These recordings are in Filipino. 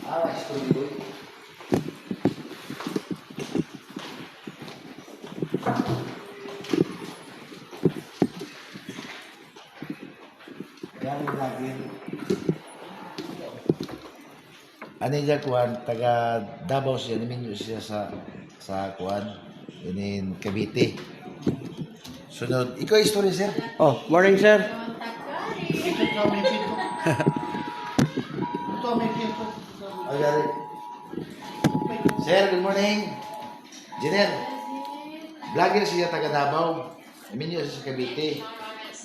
Ah, studio. Yan ang lagi. Ano yung kuhan, taga Davao siya, namin siya sa kuhan, in Cavite. Sunod, ikaw story sir? Oh, morning sir. Okay. Sir, good morning. Jenner, vlogger siya taga Davao. Namin siya sa Cavite.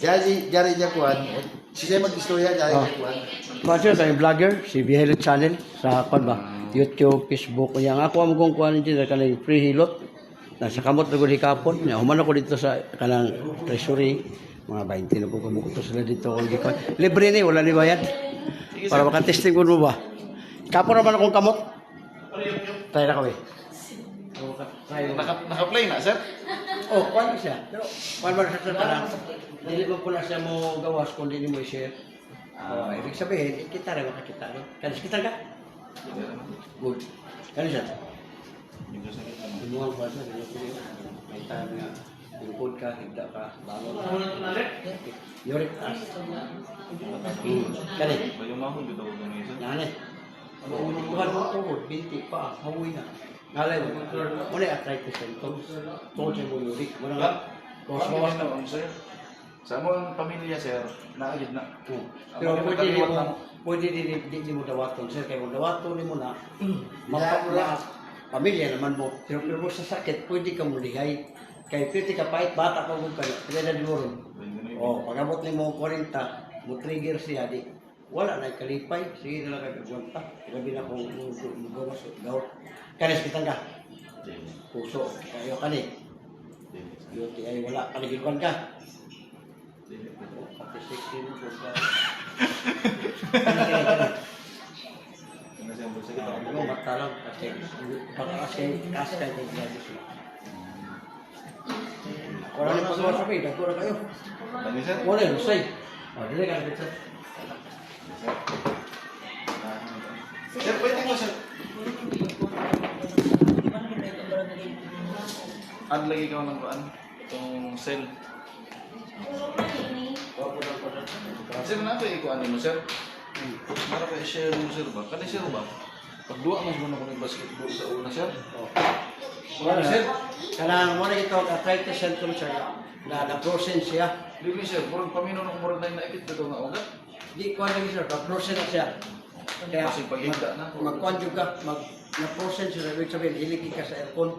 Jari niya kuhan, siya mag-istorya, jari niya kuhan. Kasi sa vlogger, si Bihelo Channel sa kon ba? YouTube, Facebook, yang ako ang kung kuan dito kanang free hilot. Nasa kamot na ko di kapon. Human ako dito sa kanang treasury. Mga 20 na po kumukuto sila dito. Kung di ko. Libre ni, wala ni bayad. Para makatesting ko mo ba? Kapon naman akong kamot. Try na kami. Naka-play na, sir? Oh, kuan siya. Pero kuan ba sa tanang? Dili mo pula siya mo gawas kung di mo i-share. Ibig sabihin, kita rin makakita. Kanis kita ka? Good. Kanis siya? Tumuhang ba siya? May time nga. Tungkod ka, higda ka, bangon ka. Yorik as. Kanis? Bayumahon dito ko ng isa. Yan eh. Bukan mo tuhod, binti pa, hawi na. Ngalay mo, muna arthritis symptoms. Tuhod siya mo yorik. Muna nga. Bawas na ang sir. Sa among pamilya sir, naagid na. Pero pwede di mo dawaton, sir. Kaya mo dawaton mo na, mapapula pamilya naman mo. Pero sa sakit, pwede ka mo lihay. Kaya pwede ka pahit, bata ka mo ka na. Pwede na di mo rin. O, pag-abot ni mo 40, mo trigger siya, di. Wala na kalipay. Sige na lang kagagwanta. Grabe na kung gawas o gawat. Kanis kitang ka. Puso. Kayo kani. Yuti ay wala. Kaligilwan ka. Pati 16 mo sa... Ano mata lang kasi kasi yung gratis. Wala na pagawa sa pay, dagko na kayo. Ano sir? Wala yung say. Dili ka na Sir, pwede mo sir. Add lagi ka ng kuan itong cell. Sir, na ito ikuan mo sir. Para pa i-share mo sir ba? Kani sir ba? Pagduwa mas mo na ko ng basketball sa una sir. Wala sir. Kanang mo na ito arthritis symptoms siya na process siya. Dili sir, purong pamino ng murag na naipit ko nga ugat. Di ko lagi sir, process na siya. Kaya Kasi paghigda na. mag-conjure ka, na-process siya, ibig sabihin, iligi ka sa aircon.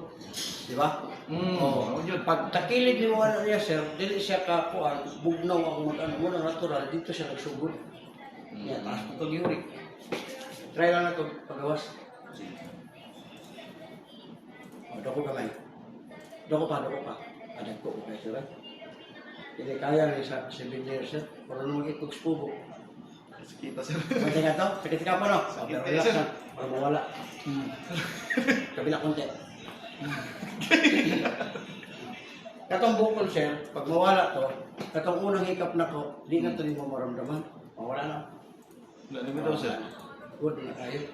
Di ba? Oo, yun. Pag takilid ni mo ano niya sir, dili siya kakuan, bugnaw ang mag-ano mo na natural, dito siya nagsugod. Yan, taas po itong uric. Try lang na ito, pagawas. Doko kamay. Doko pa. Adat ko, okay sir. Hindi kaya rin sa 7 years sir, para naman itogs pubo. Kita sir. Pwede nga ito, sakit ka pa no? Sakit Pero kayo, relax sir. na, para mawala. Kabila konti. Katong bukol sir, pag mawala to, katong unang hikap na ko, di na ito mo maramdaman. Mawala na. Wala na bitaw sir. Good na kayo.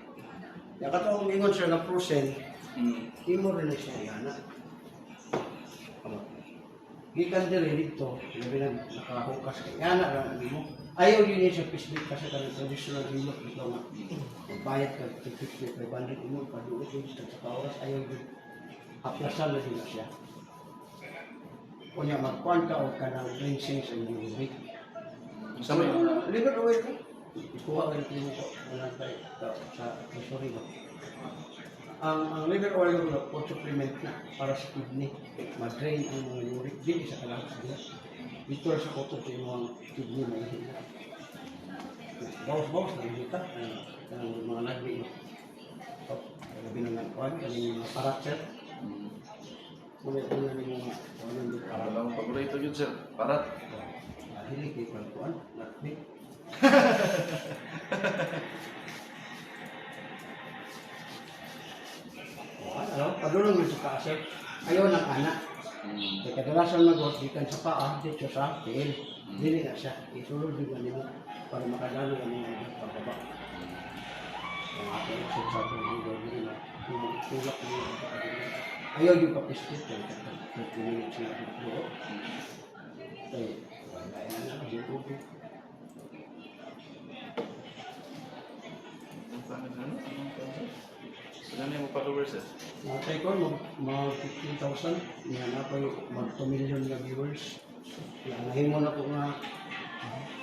Kaya katong ingon sir na prosen, di mo rin na siya yana. Gikan din dito, labi na nakahukas kay yana lang mo. Ayaw din niya sa pisbit kasi kanang traditional hilot ito nga. Magbayad ka, tig-50, 500 mo, paduot yun sa oras, ayaw din. Aplasan na din siya. Kunya magkuhan ka o ka ng rinsing sa inyong week. Sa may Liver oil ko. Ikuha ka rin mo ko. Wala tayo sa treasury ba. Ang liver oil ko po supplement na para sa kidney. Ma-drain ang mga uric. Dili sa kalahas nila. Dito sa koto sa mga kidney na ihina. Bawas-bawas na ihita. Ang mga nagbi. Labi na ng kuhan. Kaling mga paratser. Muna ni mga kuhan dito. para lang paborito yun sir. Parat. Dili kay kuhan. Nagbi. Padulong mo sa kaasip, ayaw ng anak. Kaya kadalasan mag-hospital sa paa, dito sa tiil. Dili na siya, isulod din mo para makadalo ang mga pagbaba. Ang ating sa atong leader nila, tulak nila sa kanila. Ayaw yung papispit, kaya 30 minutes na ito. Eh, wala na lang, yung tubig. Sila na yung followers sir? Natay ko, mga 15,000, nga na po mag 2 million na viewers. Nahimo na po nga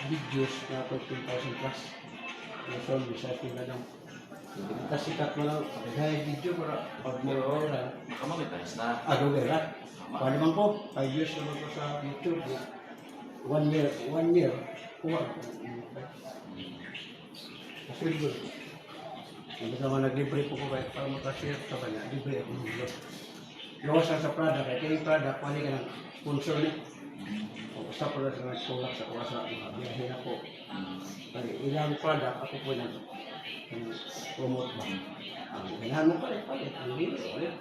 videos na po 15,000 plus. So, bisa sila lang. Kasi sikat mo lang, kaya video para pag mo viral. Makamamitas na. Ano viral? Paano naman po, 5 years naman po sa YouTube. 1 year, kuha. Kasi good. Hindi naman naglibre po ko kahit para makashare sa kanya. Libre ako ng video. Lawas sa product, kaya yung product, pali ka ng sponsor niya. O basta po na sa nagtulak sa kuha sa mga biyahe na po. Kaya ilang product, ako po na promote ba. Ang ganahan mo palit. Ang video, ulit.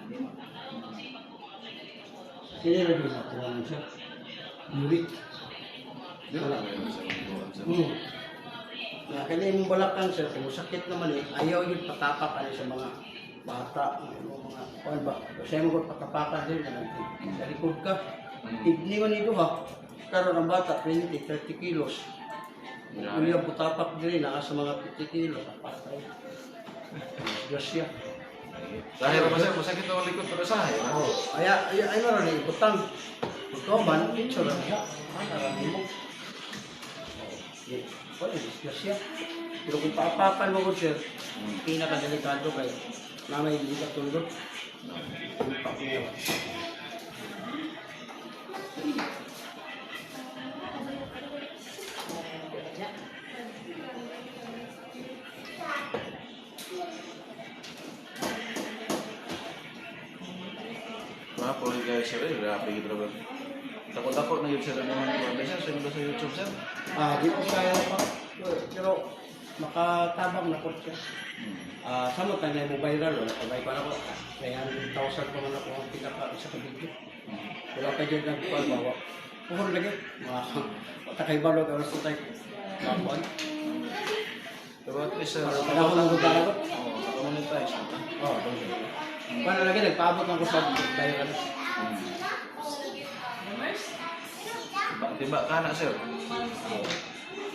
Sinira din na kuha ng siya. Yurik. Di ba lang yun sa mga sir? Kaya yung balakang sir, kung sakit naman ayaw yung patapak sa mga bata, mga kuwan ba. Kasi mo patapakan din, sa likod ka. Hindi man ito ha, karoon ang bata, 20-30 kilos. Kung yung patapak din, naka sa mga 50 kilos, patay. Diyos siya. Dahil naman sir, masakit na likod para sa akin. Ay maroon yung butang. Ikaw man, picture lang siya. Marami mo. Wala, disgrasya. Pero kung paapakan mo ko, sir, pinakadelikado kayo. Na may hindi ka tulog. Mga puli guys sir, grabe gitu ba? Takot-takot na yun sir, ano man sir, sa YouTube sir. Di ko kaya pa. Pero makatabang na ko siya. Samot na mo viral, wala pa may para ko. Kaya 1,000 pa man ako ang pinaka-isa ka video. Wala pa dyan nagpalbawa. Puhon lagi. Takay balog, aras ko tayo. Kapuan. Pero at least sir, Panahon ng gudara ko. nakamonetize na. Paano lagi, nagpaabot lang ko sa viral. Diba ka na sir?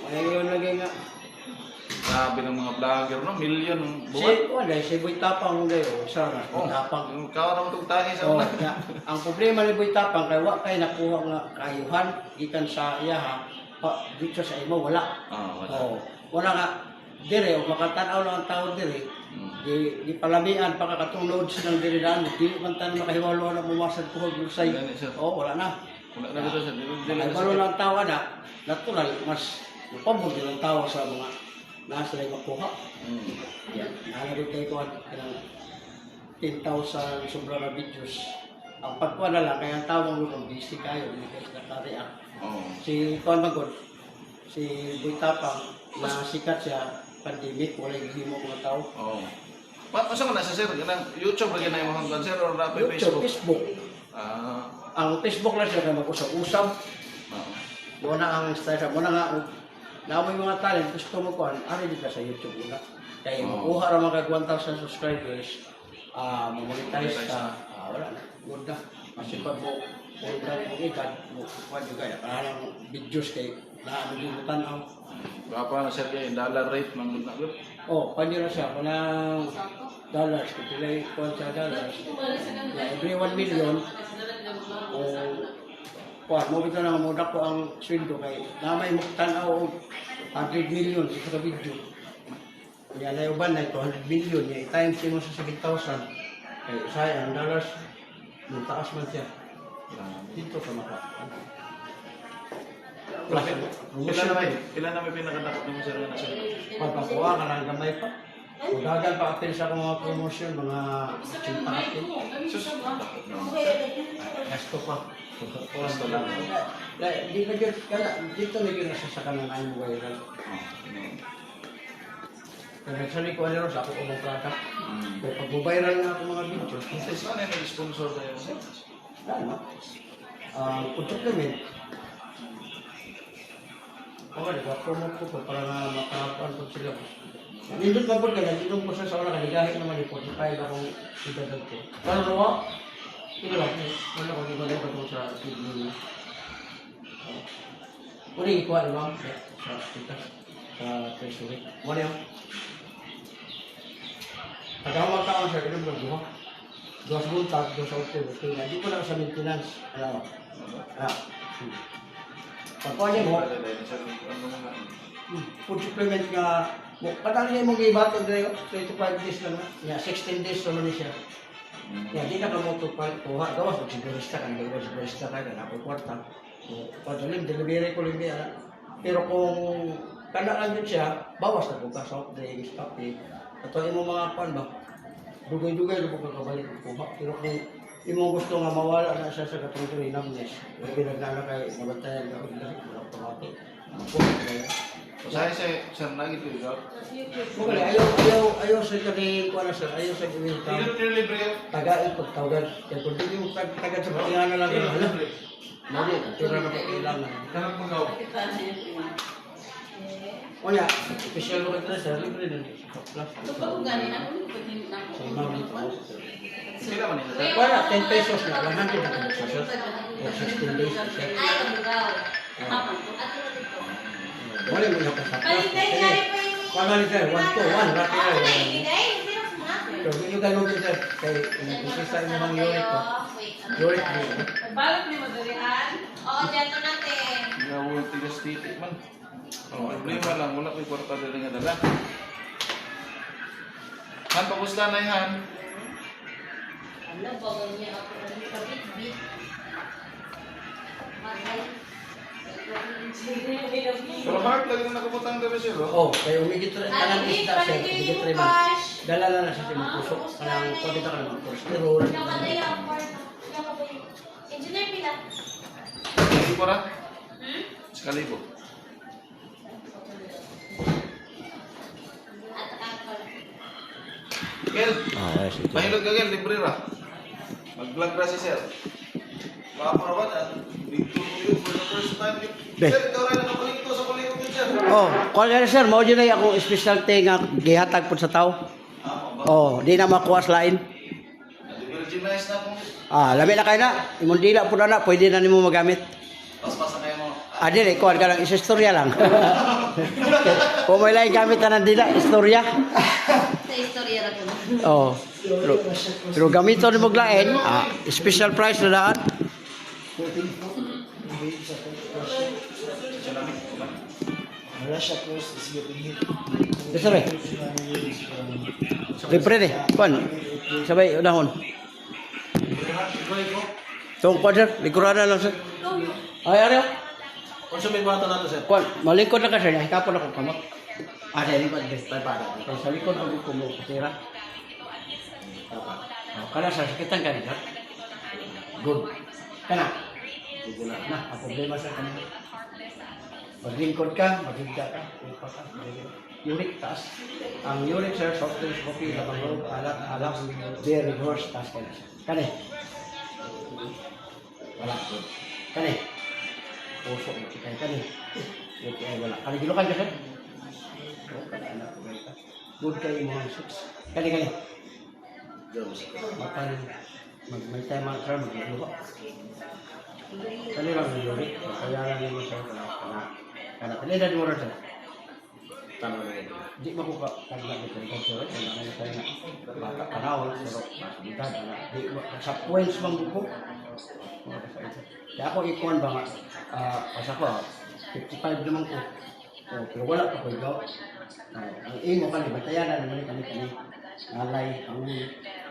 Kaya yun lagi nga. Grabe ng mga vlogger no, million buwan. Si Boy Tapang ngayon, sana, Oh, Tapang. ikaw naman itong tahi sa Oh, una. ang problema ni Boy Tapang, kaya wa kay nakuha nga kayuhan, gikan sa iya ha, dito sa imo, wala. Wala. Oh, wala nga, dire, o makatanaw lang ang tao dire, di palamian, pakakatulod silang dire daan, di man tayo makahiwalo na bumasad ko sa iyo. Ganun, sir. Oh, wala na. Wala na dito sir. Nakahibalo lang ang tao na, natural, mas pabor din ang tao sa mga nasa na makuha. Yan, nalagod kayo ko ng 10,000 sobra na videos. Ang pagkuha na lang, kaya ang tawag mo kung busy kayo, hindi kayo nakareact. Si Kuan Magod, si Boy Tapang, na sikat siya, pandemic, wala yung himo mga tao. Masa ka nasa sir? YouTube lagi na yung mga sir or na YouTube, Facebook? Facebook. Ang Facebook lang siya na mag-usap-usap. Muna ang style, muna nga, namoy mga talent, gusto mo kuhan, ari di ka sa YouTube una. Kaya makuha ra mga 1,000 subscribers, mamonetize ka, wala na, good na. Kasi pag mo, kung edad, kuhan yung kaya, parang videos kay, naano yung tanaw. Berapa na sir yung dollar rate ng good? Panyo na siya, kunang dollars, kung pilay kuhan sa dollars, every 1 million, kuhan, mo bito na mudak ko ang sweldo kay, na may tanaw 100 million sa video. Kaya na yung ban na 200 million, niya i-times mo sa 7,000. Kaya sayang, dollars, yung taas man siya. Dito sa mata. Ilan na may pinakadakot ng sir na sir? Pagpakuha ka ng gamay pa. Kung dagal pa apil sa mga promotion, mga chimpatin. Sus, dakot naman. Gasto pa. Gusto lang. Di na yun, dito na yun nasasakan ng ayong viral. Kaya nagsali ko ano sa ako kung product. Kaya pag-viral na ako mga video. Saan na nag-sponsor kayo sir? Ano? Putok namin. Okay, nag-promote ko para makakuan ko sila. Nindot ka po ka, nandito po sa una, kanigahin naman yung 45 akong idadad ko. Pero nawa, ito lang, wala ko di ba na ito sa kidney. Muna yung ikuha naman, sa kita, sa treasury. Muna yun. Pagkamang taon siya, inom ng duha. Dos buntag, dos auto, kaya di ko lang sa maintenance. Ano? Pagkuha niya mo, food supplement nga, kadang niya mong ibatog na yun, 25 days lang na, 16 days naman siya. Ya, di na ka mo ito kuha, gawas, magsigurista ka, sigurista ka, na ako kwarta. Padalim, delivery ko lang niya. Pero kung kana lang yun siya, bawas na kung ka-soft drinks, kape. Ito yung mga pan ba, dugay-dugay na po kakabalik ko kuha. Pero kung imong gusto nga mawala na siya sa katungtong inamnes, pinagnana kay nabantayan ka kung dahil wala pamati. Saya sir lagi tu juga. Bukan, ayaw sa kani kuha na sir, ayaw sa gawin ka. Tagaan pagtawagan. Kaya kung di mo tagaan sa patinganan lang yun, alam. Mali, tira na kailangan. Dapat magaw. O ya, special ko ito sir, libre na. Sa imam dito. Sila man ito. Wala, 10 pesos na, 100 na kung sir. For 16 days sir. Wala mo yung kasapos. Wala ni sir, 1 to 1, rati na. So, yung ganun ko sir, kay isa yung mga uric ko. Uric mo. Balot ni Madurihan. Oo, dito natin. Gawin tigas titik man. Oh, problema lang wala ko'y kwarta dili nga dala. Han pagusta na yan. Ano ba niya ako ng kabit-bit? Pero hard lagi na nakabutang gabi sir. Oh, kaya umigit rin ka ng isda sir, umigit rin man. Dalala na siya sa mga puso. Kanang pabita ka ng cholesterol. Engineer pila? Hindi ko ra. Sekali po. Gel, mahilog ka gel, libre ra. Mag-vlog ra si sir. Makaprobat at dito for the first time. Sir, ikaw rin nakabalik to sa kulikot yun sir. Oh, kung ano sir, mao dyan ay akong specialty nga gihatag po sa tao. Oh, di na makuha sa lain. Virginize na kung Lami na kayo na. Imong dila po na, pwede na nimo magamit. pas-pasan kayo mo. Dili, kuhan ka lang, istorya lang. Kung may lain gamit na ng dila, istorya. Sa istorya ra ko. Oh, pero gamito ni maglain, special price na lahat. Wala siya close, sige pingit. Yes, sir. Libre ni. Kuan. Sabay unahon. Tungkol sir, likurada lang sir. Ay, ariyo. Kung sa may bata nato sir. Kuan, malingkod na ka sir, hikapon ako kamot. Sa likod, sa likod ako kumo katira. Kana sa sakitan ka nila. Good. Kana. Na, ang problema sa kanila. Maglingkod ka, maghinda ka, upa ka, uric taas. Ang uric sir, soft drinks, coffee, labang alat, beer, horse, taas ka na siya. Kani. Wala. Kani. Puso, makikay kani. Ay, wala. Kani, gilukan ka sir? Good kayo mga suits. Kani. May tayo mga sir, magluha. Kani lang yung uric. Kaya lang yung sir, Kana kanila di mo rin sir. Tama na yun. Di mo ko kaglag ito. Ikaw sir, kung ano yung tayo na bata panahon, pero masalita na. Sa points mang buko. Kaya ako ikuan ba nga, pas ako, 55 naman ko. Pero wala pa ko ikaw. Ang imo ka ni, batayanan naman kani. Nalay, ang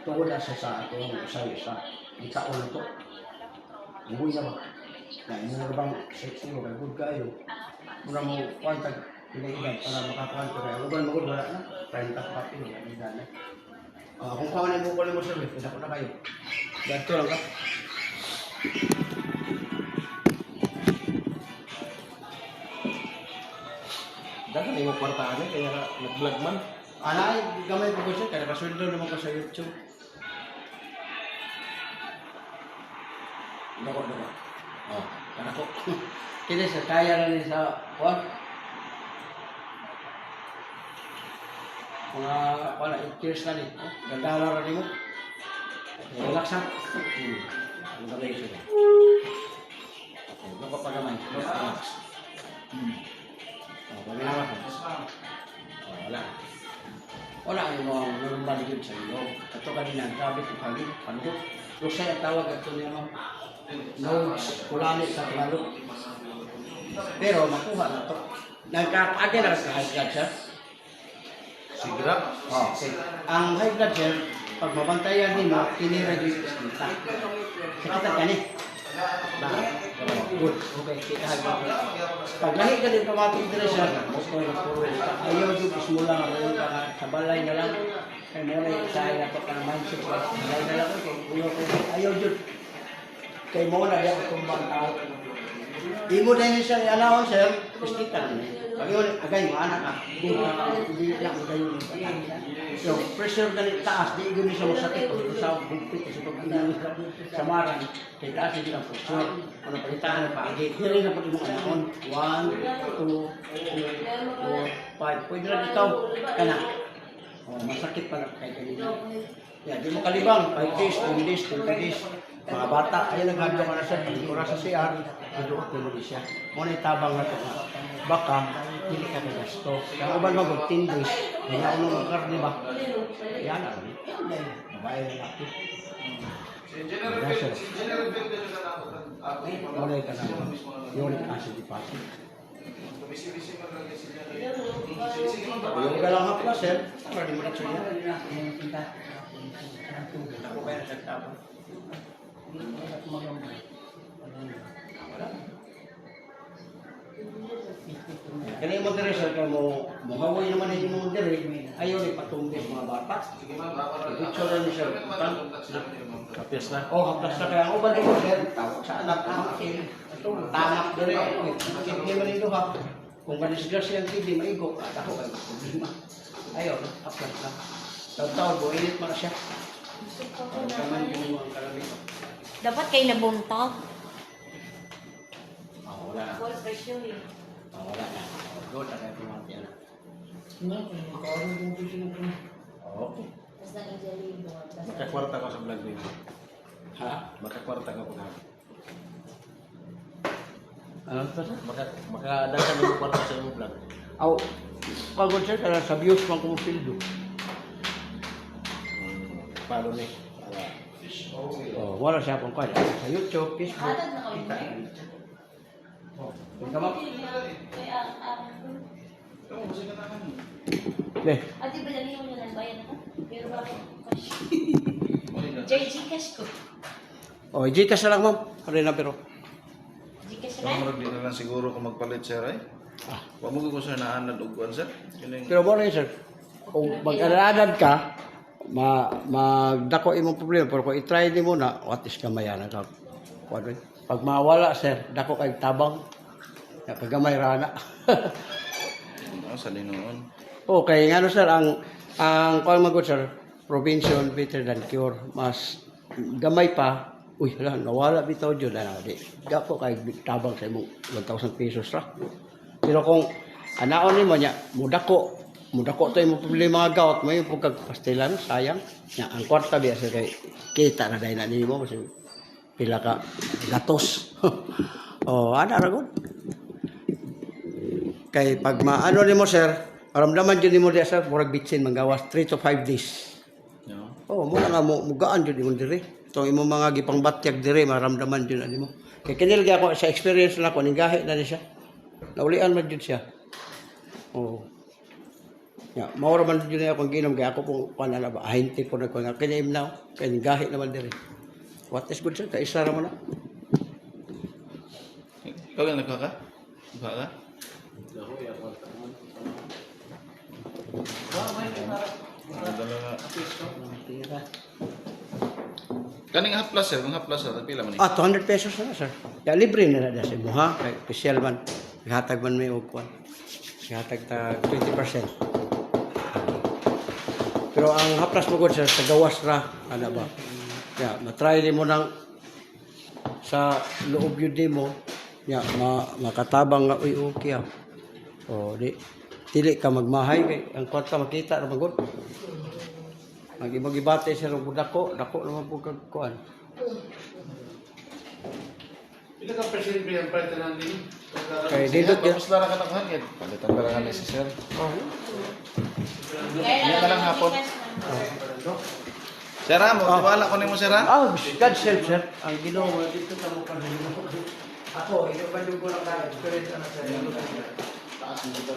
tuod na sa ato, isa-isa. Ang taon na to. Ang buhay na ba? Na ino na bang sexy mo, kay good kayo. Muna mo kuwantag pinailan para makakuhan ko kaya. Lugan magod, wala na. 30 pa pino, hindi na. Kung kawanan mo ko lang mo sir, pwede ko na kayo. Ganto lang ka. Dapat ay mo kwartaan kaya nag-vlog man. Ay, gamay po ko siya, kaya kasweldo naman ko sa YouTube. Dako. Kanako. Kini sa kaya na ni sa kuwan. Mga, wala, 8 years na ni. Ganda na rin mo. Relax ha. Ang gabay siya. Okay, doon ka pa naman. Relax. Paginawa ka. Wala. Wala yung mga normal yun sa iyo. Ito kanina, grabe ko kami. Panugot. Lusay ang tawag ito niya mo. Nodes, kulani sa Tagalog. Pero makuha na ito. Nagkakaagi na sa high blood siya. Sigra. Okay. Ang high blood siya, pag mabantayan din mo, tiniregulate sa kita. Sakita ka ni. Good. Okay, kita high blood. Pag lahi ka din tumating din siya, ayaw yung ismula nga ngayon ka sa balay na lang. Kaya mo na yung isahin na ito ka na mindset ko. Balay na lang ko. Ayaw yun. Kaya mo na yan itong bang tao. Di mo din siya i-announce, sir. Iskita na niya. Pag yun, agay mo, anak ka. Hindi lang mo kayo. Yung pressure na taas, di yun siya masakit. Kung sa bugpit, sa pag-inan sa marang, kaya taas yun ang pressure. Ano palitaan na pa-agay. Hindi na pati mo anahon. 1, 2, 3, 4, 5. Pwede na ikaw. Kana. Masakit pa lang kay kanina. Yan, di mo kalibang. 5 days, 10 days, 20 days. Mga bata, ayun naghanto ka na siya. Pagkura sa CR, naduot mo siya. Muna itabang na ito. Baka, hindi ka nagasto. Kaya uban mag 10 days, hindi ako nung magkarni ba? Yan lang. Babae na natin. Muna ka na. Yun ang acid deposit. Yung galang hapla, sir. Para di mo na siya. Ako kaya na sa tabo. Kaya yung mag-resort ka mo, muhaway naman yung mga diri, ayaw ni patumbis mga bata. Ipicture na niya siya. Kapis na. Haplas na kaya ang uban ko, sir. Tawag sa anak na kasi. Tanak diri. Hindi man ito ha. Kung manisgrasya ang TV, maigo. At ako kayo problema. Ayaw, haplas na. Taw-taw, buhilit mo na siya. Kaman yung mga karamihan. Dapat kayo nabuntag. Wala na. Full pressure eh. Wala na. Good na kayo pumati na. Okay. Tapos nag-injury mo. Makakwarta ka sa vlog dito. Ha? Makakwarta ka po. Ano pa sa? Makadagan mo kwarta sa imong vlog. Aw, pagod siya kaya sa views man kung pildo. Palo ni. Oh, wala siya pang kaya. Sa YouTube, Facebook. Hatag na kami. Ikaw mo? Kaya, Le. ate ba dali mo na ng bayan ako? Pero bakit cash? JG cash ko. Oh, Gcash na lang ma'am. Pare na pero. Gcash Kung na? marag din na lang siguro kung magpalit sir ay. Huwag mo ko sir naanad og kuan sir. Kining Pero mo rin sir. Kung mag-aladad ka, magdako imong problema. Pero kung i-try din mo na, what is kamayanan ka? Pag mawala sir, dako kay tabang. Kagamay rana. sa linoon. Okay, nga sir, ang kung magod sir, prevention better than cure. Mas gamay pa, uy, hala, nawala bitaw dyan, di. Dako kay tabang sa imong 1,000 pesos ra. Pero kung anaon ni mo niya, mudako to imong problema nga gawat mo yung pagkagpastilan, sayang. Nya, ang kwarta biya sir kay kita na dahil na nimo kasi pila ka gatos. Oh, ana ra gud. Kay pag maano nimo sir, maramdaman jud nimo diya sir, murag bitsin manggawas 3 to 5 days. No. Oh, mo na mo mugaan jud imong diri. Itong imong mga gipang batyag diri maramdaman jud nimo. Kay kinil gyud ako sa experience na ko ning gahi na ni siya. Naulian man jud siya. Oh. Ya, mao ra man jud niya akong ginom kay ako pong panala ba ahinte ko na ko nga kini imnaw kay ning gahi naman diri. What is good sir? Kay isa ra man na. Ikaw lang nagkaka? Baka? Kaning haplas sir, kung haplas sir, pila man ni? 200 pesos na sir. Ya libre na na sa mo ha. Kay special man. Ihatag man may og kwan. Ihatag ta 20%. Pero ang haplas mo gud sir sa gawas ra ana ba. Ya, matry din mo nang sa loob yun din mo. Ya, makatabang nga uy okay ah. Oh, di Dili ka magmahay kay ang kwarta makita ra magod. Magibagibate sa rong dako naman po kag kuan. Pila ka percent ba yung parte ng din? Kay dito Tapos lara ka ng hangin. Palitan ka lang ni si sir. Kaya na lang hapon. Sir, mo tiwala ko nimo sir. God self sir. Ang Ginoo dito sa mo kanimo. Ako, ito ba ko lang tayo. Spirit na sa Taas mo dito.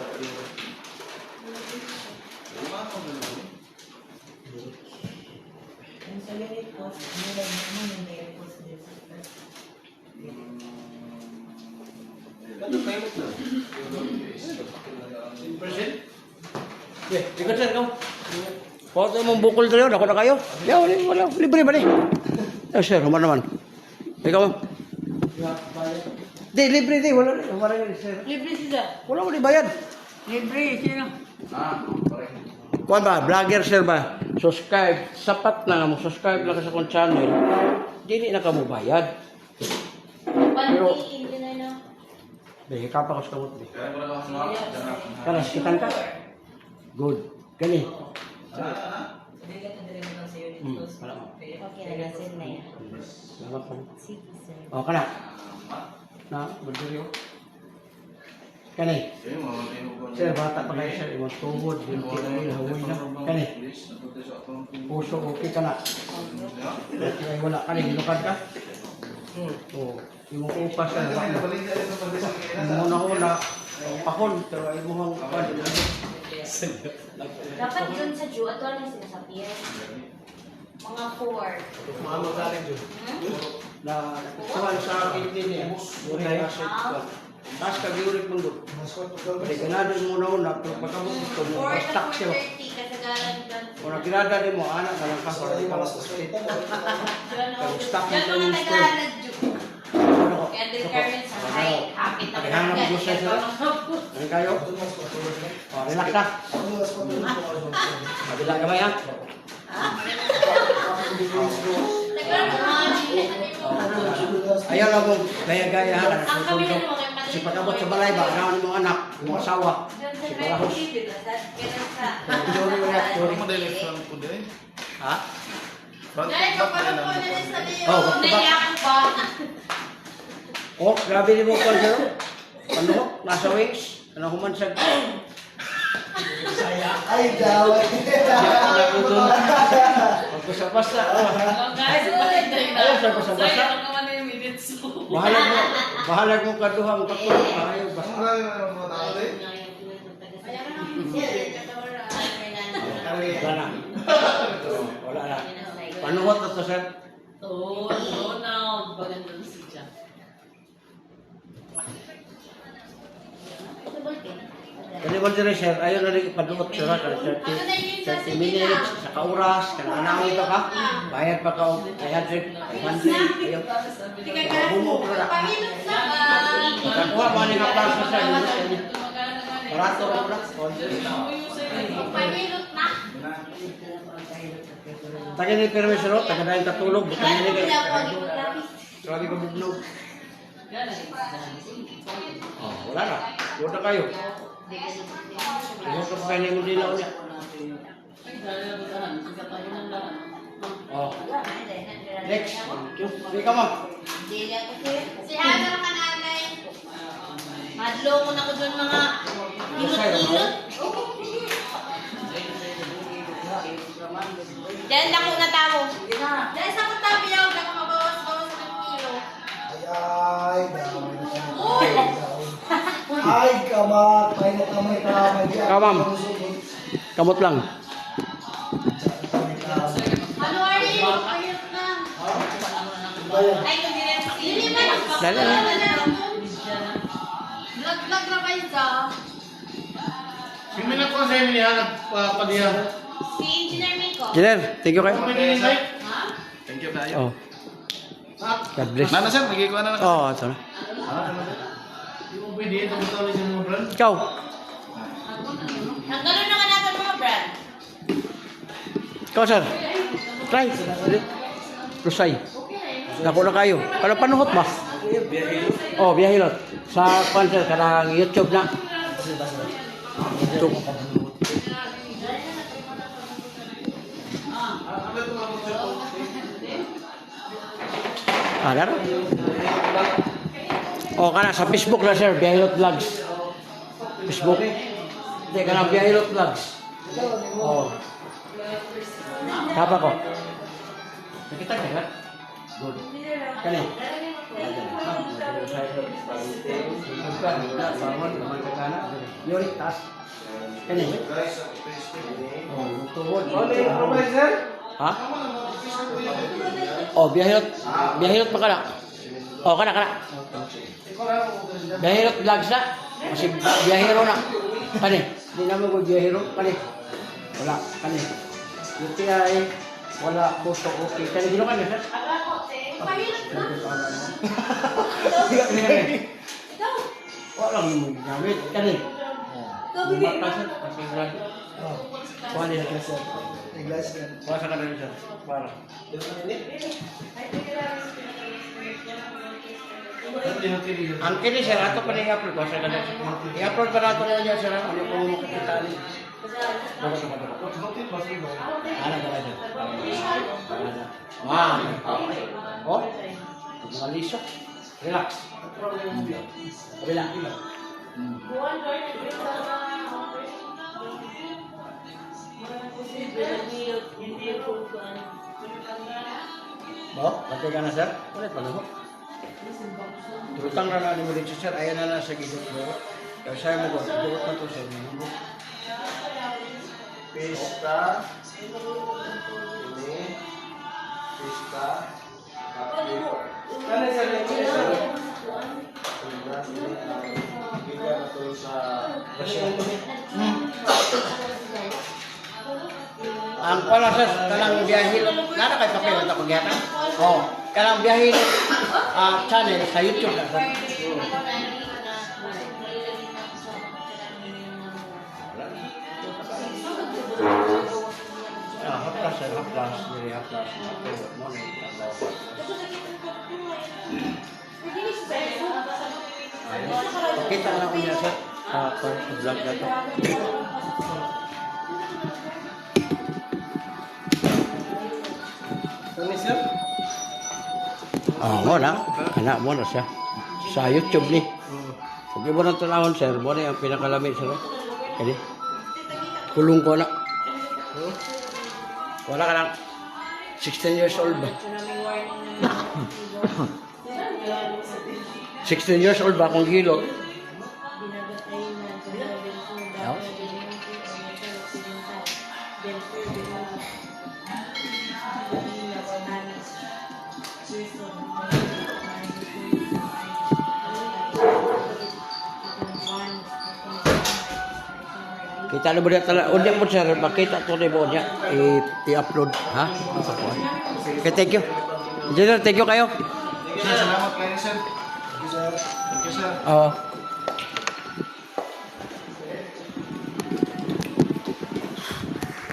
Yeah, ikaw sir, ikaw. Photo mong bukol tayo, ako na kayo. Yeah, wala, libre ba ni? Sir, human naman. Ikaw. Di, libre di, wala yan, sir. Libre sila. Wala mo di bayad. Libre sila. Kuan ba, vlogger sir ba? Subscribe, sapat na nga mo, subscribe lang ka sa kong channel. Dili na ka mo bayad. Pero- Pantiin din na. Dahil kapakos ka mo. Kana, sikitan ka. Good. Gani. Okay na sir na yan. Salamat pa. Sige sir. O, kana. Na, berdiri o. Kani. Sir, bata pa kayo sir. Imang tuhod. Yung tinayin, hawoy na. Kani. Puso, okay ka na. Okay, ay wala ka rin. Lukad ka. O, yung upas ka na. Yung una-una, pakon. Pero ay mukhang upas. Dapat dun sa Jew, ato lang sinasabihan. Mga 4. Na kuhan sa Pilipinas. Buhay na siya. Tapos kag-iurik mong doon. Balik ka na doon muna-una. Pero pagkabot ito, 4 na stuck siya. 4:30 kasagaran lang. Kung nakilala din mo, anak ka lang ka. Para di ka mag-state. Kung stuck mo Diyan sa mga yung school. Tagalog Jew. Ano ko? Kaya din Carmen sa high. Kapit na Paghanap mo gusto sir. Ano kayo? O, relax na. Kabila kamay ha. Ayaw lang mong gaya-gaya ha. Ang kami na mo kay Kasi pagkabot sa balay ba, ano mo mga anak, yung asawa. Diyan sa Si Red Palahos. TV, kaya sa... Jory mo na, Jory. Mo dili front ko dili. Ha? Front Dahil back kapag na po lang. na sa liyo, Oh, back to back. naiyakan ba? Oh, grabe ni mo ko sir. Ano? Nasa wings. Ano human sa... Ay, gawin. Magpasa-pasa. Guys, Ayaw sa basa-basa. Bahalag mo kaduha mo katulog. Ayaw basta. Marami man mga tao dili. Wala na. Wala na. Panuhot na to sir. Oh, no, now. Baganda si siya. Kasi mo dire sir, ayaw na rin panuhot sir. 30 minutes, sa kauras, kananaw ito ka. Bayad pa ka o 500, 500. Ayaw. Bumok na na. Kakuha mo nga plans na sir. Barato rin mo na. Pahilot na. Taga ni permiso ro, taga dahil katulog. Bukan nila kayo. Wala po, di ko lapis. Grabe ka bugnog. Oh, wala na. Huwag na kayo. Huwag ka pa kayo mo dilaw niya. Oh, next. Sige ka ma'am. Dili ako sir. Si Hana naman alay. Madlo ko na ko doon mga hilot-hilot. Diyan lang ko na tao. Diyan sa kong tabi ako, baka mabawas-bawas ng kilo. Ay, gawin. Ay, kamat. Ay, nakamay kamay. Ikaw, ma'am. Kamot lang. Ano ari? Ayot na. Ay, hindi rin. Hindi man. Dali na. Vlog-vlog na kayo ka. Kami na ko sa inyo padiya. Si Engineer Miko. Jenner, thank you kayo. Ha? Thank you kayo. Oh. God bless. Nana sir, nagikuha na lang. Oh, ito na. Pwede ito mo sa mga brand. Ikaw. Ang gano'n naman natin mga brand. Ikaw, sir. Try. Lusay. Dako na kayo. Ano panuhot ba? Oh, biyahilot. Sa kwan sir, kanang YouTube na. Ito. Ano? O, kana sa Facebook na sir, Biyahilot Vlogs. Facebook. Hindi, kana Biyahilot Vlogs. O. Kapa ko. Nakita ka ba? Good. Kani? Yuri, taas. Kani? Oh, tuhod. Ha? Oh, Biyahilot pa kana. Oh, kana. Biyahilot vlogs na. Kasi biyahero na. Kani? Hindi naman ko biyahero. Kani? Wala. Kani? UTI. Wala. Pusto. Okay. Kani gino ka na, sir? Wala lang mo ginamit. Kani? Mata, sir. Kasi grabe. Kuha nila ka, sir. Kuha sa kanila, sir. Para. Ang kini sir, ato pa na i-upload ko sa kanila. I-upload pa nato na niya, sir. Ano po mo makikita niya? Ano ka sir? Oh? Mga lisok. Relax. Relax. Patay ka na sir? Ulit pala mo. Turutang na namin ulit sir. Ayan na sa gilid mo. Kaya sa'yo mo ko. Turut na to sir. Pista. Ini. Pista. Kani sir, bigyan na to sa Ang pala sir, kanang biyahilot. Nana kayo papel na pagyatan? Oo. Kanang biyahilot channel sa YouTube na sir. Haplas sir, haplas. Very haplas. Kita na ko niya sir. Sa vlog na to. Mo na. Anak mo na siya. Sa YouTube ni. Huwag mo nang tanahon sir. Mo na yung pinakalamit sir. Kaya kulong ko na. Wala ka lang. 16 years old ba? 16 years old ba kung gilo? Kita na ba niya talaga? Unya po sir, makita ito na mo niya. I-upload. Ha? Okay, thank you. Engineer, thank you kayo. Salamat kayo, sir. Thank you, sir. Thank you, sir. Oo.